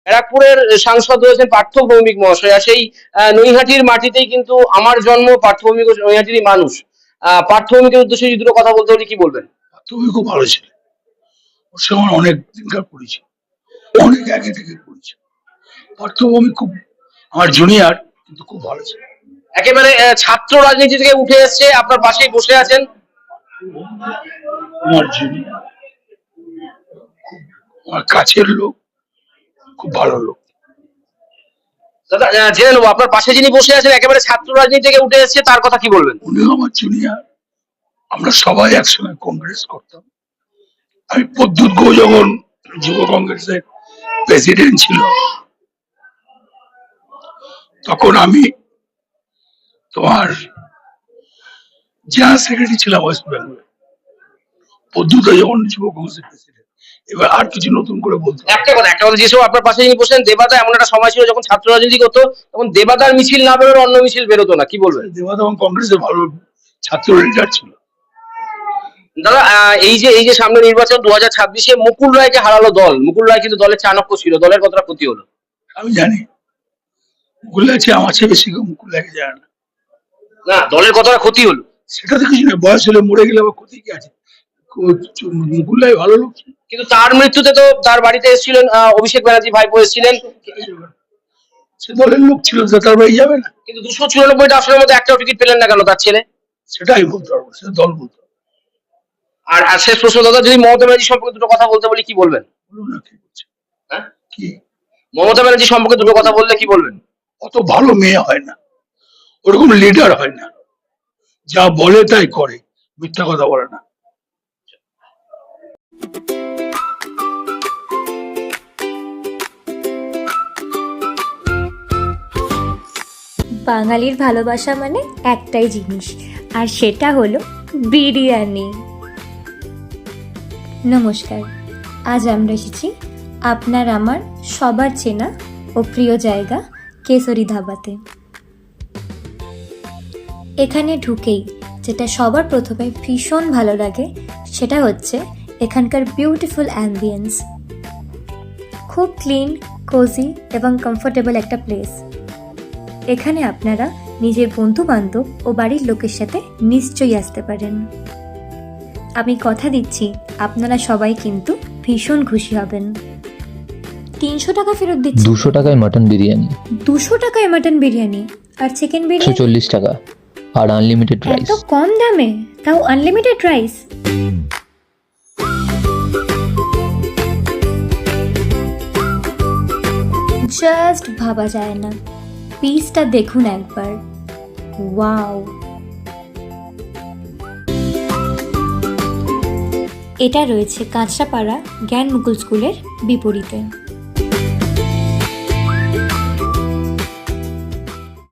ব্যারাকপুরের সাংসদ রয়েছেন পার্থ ভৌমিক মহাশয়, আর সেই নৈহাটির মাটিতেই কিন্তু আমার জন্ম, পার্থ ভৌমিক নৈহাটিরই মানুষ। পার্থ ভৌমিকের উদ্দেশ্যে যদি দুটো কথা বলতে বলি কি বলবেন? তুমি খুব ভালো ছিল, ওর সঙ্গে আমার অনেক দিনকার পড়েছি, অনেক আগে থেকে পড়েছি। পার্থভূমি খুব আমার জুনিয়র, কিন্তু খুব ভালো ছিল। একেবারে ছাত্র রাজনীতি থেকে উঠে এসছে, আপনার পাশেই বসে আছেন। আমার জুনিয়র, আমার কাছের লোক, খুব ভালো লোক। দাদা জেনে নেবো, আপনার পাশে যিনি বসে আছেন একেবারে ছাত্র রাজনীতি থেকে উঠে এসছে, তার কথা কি বলবেন? উনিও আমার জুনিয়র, আমরা সবাই একসঙ্গে কংগ্রেস করতাম। আমি প্রদ্যুৎ গুহ যখন যুব কংগ্রেসের প্রেসিডেন্ট ছিল, তখন আমি তোমার জেনারেল সেক্রেটারি ছিলাম ওয়েস্ট বেঙ্গলে। প্রদ্যুৎ যখন যুব কংগ্রেসের প্রেসিডেন্ট। এবার আর কিছু নতুন করে বলতে একটা কথা যেসব আপনার পাশে যিনি বসেন দেবাদা, এমন একটা সময় ছিল যখন ছাত্র রাজনীতি করতো তখন দেবাদার মিছিল না বেরোলে অন্য মিছিল বেরোতো না, কি বলবেন? দেবা তখন কংগ্রেসের ভালো ছাত্র লিডার ছিল। দাদা এই যে সামনে নির্বাচন 2026-এ মুকুল রায়কে হারালো দল, মুকুল রায় কিন্তু দলের চাণক্য ছিল, দলের কতটা ক্ষতি হলো? আমি জানি মুকুল আছে, আমার চেয়ে বেশি কেউ মুকুল লাগে জানে না। না, দলের কতটা ক্ষতি হলো সেটা তো কিছু না, বয়স হলে মরে গেলে আবার ক্ষতি কি আছে? মুকুল রায় ভালো লোক ছিল। কিন্তু তার মৃত্যুতে তো তার বাড়িতে এসেছিলেন অভিষেক ব্যানার্জি ভাইপো এসেছিলেন। সে দলের লোক ছিল, তার বাড়ি যাবে না? কিন্তু 294টা আসনের মধ্যে একটাও টিকিট পেলেন না কেন তার ছেলে? সেটাই বলতে পারবো, সে দল বলতে পারবো। আর শেষ প্রশ্ন দাদা, যদি মমতা ব্যানার্জি সম্পর্কে দুটো কথা বলতে বলি কি বলবেন? বলুন না, কি বলছে? হ্যাঁ, কি মমতা ব্যানার্জি সম্পর্কে দুটো কথা বললে কি বলবেন? অত ভালো মেয়ে হয় না, ওরকম লিডার হয় না, যা বলে তাই করে, মিথ্যা কথা বলে না। বাঙালির ভালোবাসা মানে একটাই জিনিস, আর সেটা হলো বিরিয়ানি। নমস্কার, আজ আমরা এসেছি আপনার আমার সবার চেনা ও প্রিয় জায়গা কেশরী ধাবাতে। এখানে ঢুকেই যেটা সবার প্রথমে ভীষণ ভালো লাগে সেটা হচ্ছে এখানকার বিউটিফুল অ্যাম্বিয়েন্স। খুব ক্লিন, কোজি এবং কমফোর্টেবল একটা প্লেস। এখানে আপনারা নিজের বন্ধু বান্ধব ও বাড়ির লোকের সাথে নিশ্চয়ই আসতে পারেন। আমি কথা দিচ্ছি আপনারা সবাই কিন্তু ভীষণ খুশি হবেন। 300 টাকা ফেরত দিচ্ছি। 200 টাকায় মাটন বিরিয়ানি, 200 টাকায় মাটন বিরিয়ানি, আর চিকেন বিরিয়ানি 140 টাকা, আর আনলিমিটেড রাইস। এত কম দামে, তাও আনলিমিটেড রাইস। জাস্ট ভাবা যায় না, পিসটা দেখুন একবার, ওয়াও। এটা রয়েছে কাঁচরাপাড়া জ্ঞান মুকুল স্কুলের বিপরীতে।